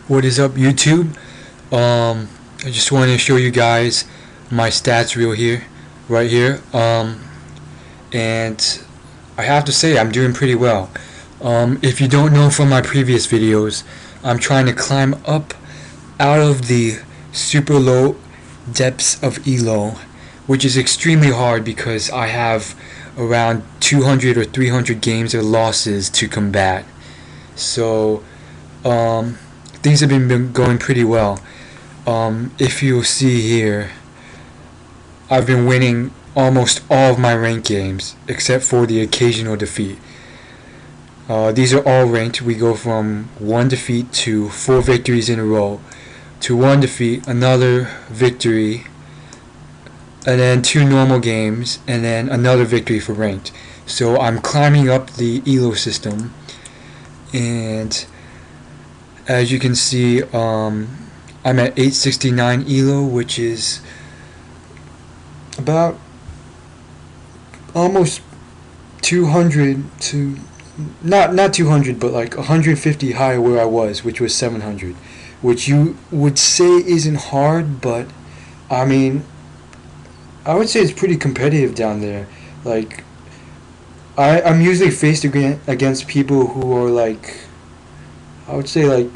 What is up, YouTube? I just wanted to show you guys my stats right here. And I have to say I'm doing pretty well. If you don't know from my previous videos, I'm trying to climb up out of the super low depths of ELO, which is extremely hard because I have around 200 or 300 games of losses to combat. So, things have been going pretty well. If you'll see here, I've been winning almost all of my ranked games except for the occasional defeat. These are all ranked. We go from 1 defeat to 4 victories in a row, to 1 defeat, another victory, and then 2 normal games, and then another victory for ranked. So I'm climbing up the ELO system, and as you can see, I'm at 869 ELO, which is about almost 200 to not 200, but like 150 higher where I was, which was 700, which you would say isn't hard, but I mean, I would say it's pretty competitive down there. Like, I'm usually faced against people who are like, I would say like,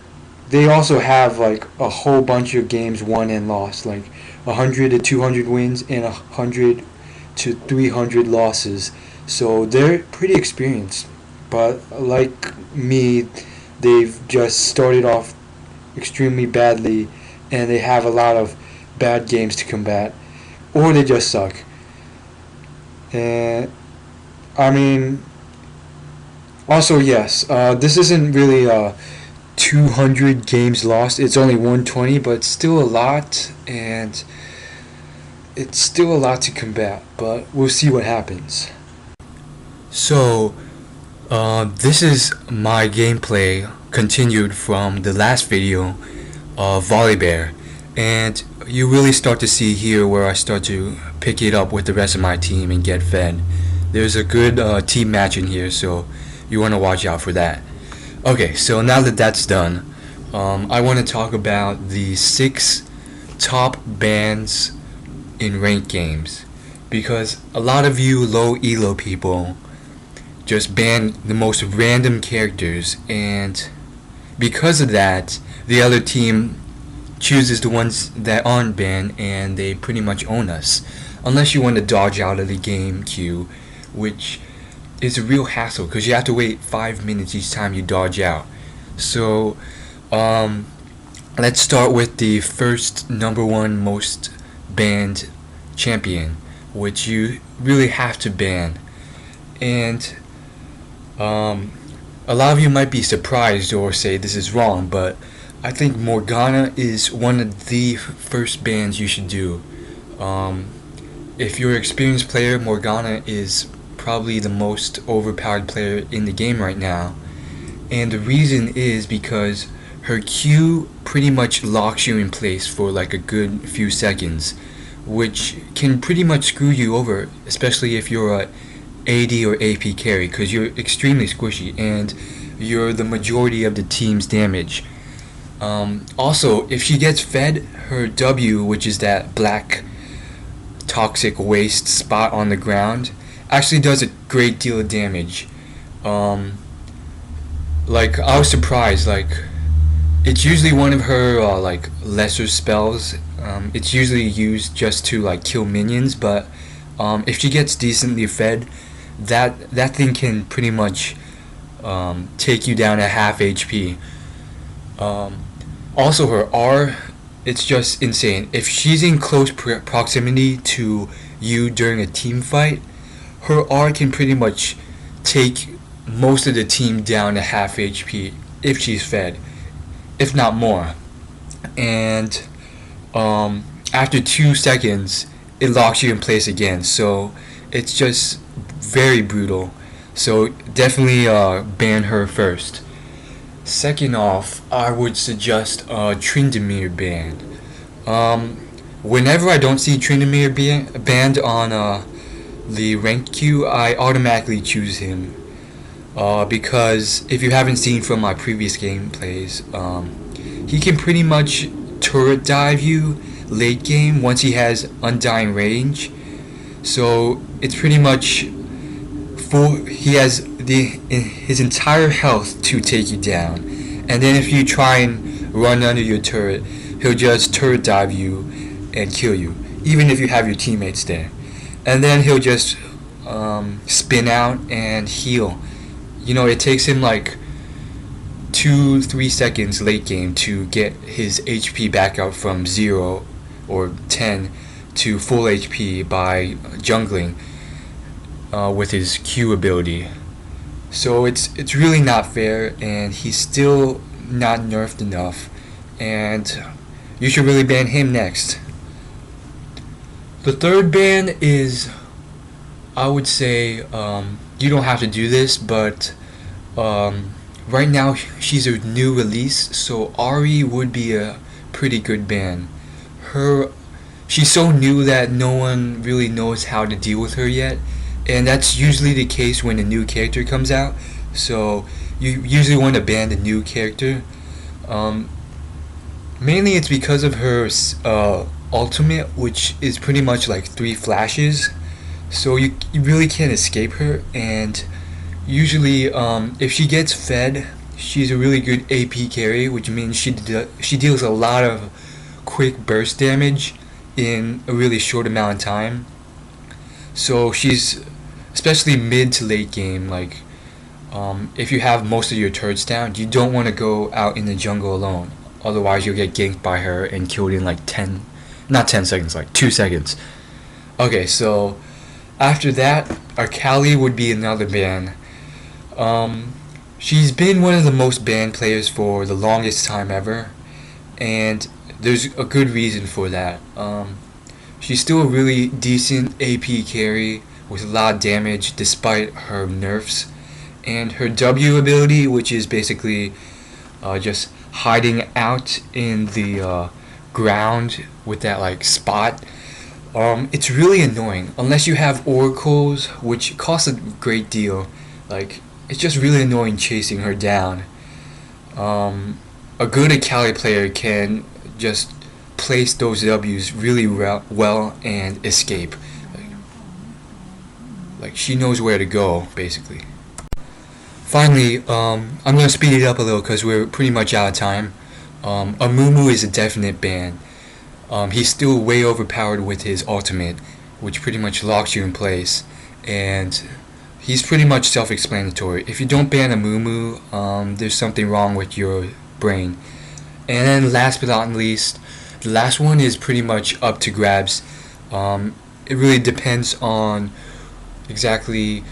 they also have like a whole bunch of games won and lost, like 100 to 200 wins and 100 to 300 losses. So they're pretty experienced. But like me, they've just started off extremely badly, and they have a lot of bad games to combat, or they just suck. And I mean, also yes, this isn't really 200 games lost. It's only 120, but it's still a lot, and it's still a lot to combat. But we'll see what happens. So, this is my gameplay continued from the last video of Volibear, and you really start to see here where I start to pick it up with the rest of my team and get fed. There's a good team match in here, so you want to watch out for that. Okay, so now that that's done, I want to talk about the 6 top bans in ranked games, because a lot of you low ELO people just ban the most random characters, and because of that, the other team chooses the ones that aren't banned, and they pretty much own us, unless you want to dodge out of the game queue, which is a real hassle because you have to wait 5 minutes each time you dodge out. So let's start with the first #1 most banned champion, which you really have to ban. And a lot of you might be surprised or say this is wrong, but I think Morgana is one of the first bans you should do. If you're an experienced player, Morgana is probably the most overpowered player in the game right now, and the reason is because her Q pretty much locks you in place for like a good few seconds, which can pretty much screw you over, especially if you're a AD or AP carry, because you're extremely squishy and you're the majority of the team's damage. Also, if she gets fed, her W, which is that black toxic waste spot on the ground, actually does a great deal of damage. Like, I was surprised, like, it's usually one of her like lesser spells. It's usually used just to like kill minions, but if she gets decently fed, that thing can pretty much take you down at half HP. Also, her R, it's just insane. If she's in close proximity to you during a team fight, her R can pretty much take most of the team down to half HP if she's fed, if not more. And after 2 seconds, it locks you in place again. So it's just very brutal. So definitely ban her first. Second off, I would suggest Tryndamere ban. Whenever I don't see Tryndamere banned on the ranked queue, I automatically choose him. Because if you haven't seen from my previous gameplays, he can pretty much turret dive you late game once he has undying range. So it's pretty much full. He has his entire health to take you down, and then if you try and run under your turret, he'll just turret dive you and kill you, even if you have your teammates there. And then he'll just spin out and heal. You know, it takes him like 2-3 seconds late game to get his HP back out from 0 or 10 to full HP by jungling with his Q ability. So it's really not fair, and he's still not nerfed enough, and you should really ban him next. The third ban is, I would say, you don't have to do this, but right now she's a new release, so Ahri would be a pretty good ban. She's so new that no one really knows how to deal with her yet, and that's usually the case when a new character comes out. So you usually want to ban the new character. Mainly it's because of her ultimate, which is pretty much like 3 flashes. So you really can't escape her, and usually if she gets fed, she's a really good AP carry, which means she deals a lot of quick burst damage in a really short amount of time. So she's, especially mid to late game, like if you have most of your turrets down, you don't want to go out in the jungle alone, otherwise you'll get ganked by her and killed in like 10 seconds, like 2 seconds. Okay, so after that, Akali would be another ban. She's been one of the most banned players for the longest time ever, and there's a good reason for that. She's still a really decent AP carry with a lot of damage despite her nerfs, and her W ability, which is basically just hiding out in the ground with that like spot. It's really annoying unless you have oracles, which cost a great deal. Like, it's just really annoying chasing her down. A good Akali player can just place those W's really well and escape. Like she knows where to go, basically. Finally, I'm going to speed it up a little because we're pretty much out of time. Amumu is a definite ban. He's still way overpowered with his ultimate, which pretty much locks you in place, and he's pretty much self-explanatory. If you don't ban Amumu, there's something wrong with your brain. And then last but not least, the last one is pretty much up to grabs. It really depends on exactly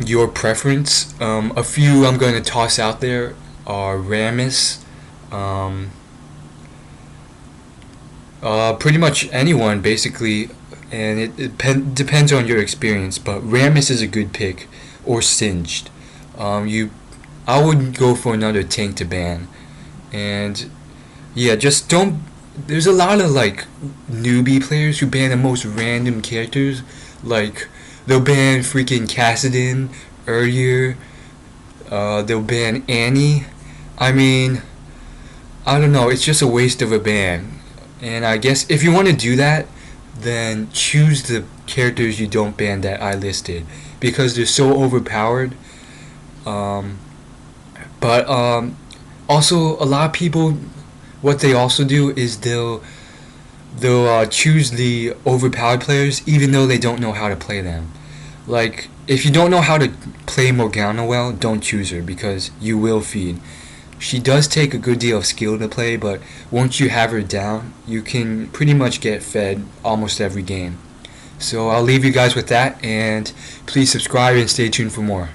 your preference. A few I'm going to toss out there are Rammus, pretty much anyone basically, and it depends on your experience, but Rammus is a good pick, or Singed. I would go for another tank to ban, and yeah, just don't. There's a lot of like newbie players who ban the most random characters, like they'll ban freaking Kassadin earlier. They'll ban Annie. I mean, I don't know. It's just a waste of a ban. And I guess if you want to do that, then choose the characters you don't ban that I listed, because they're so overpowered. But also a lot of people, what they also do is they'll choose the overpowered players even though they don't know how to play them. Like, if you don't know how to play Morgana well, don't choose her, because you will feed. She does take a good deal of skill to play, but once you have her down, you can pretty much get fed almost every game. So I'll leave you guys with that, and please subscribe and stay tuned for more.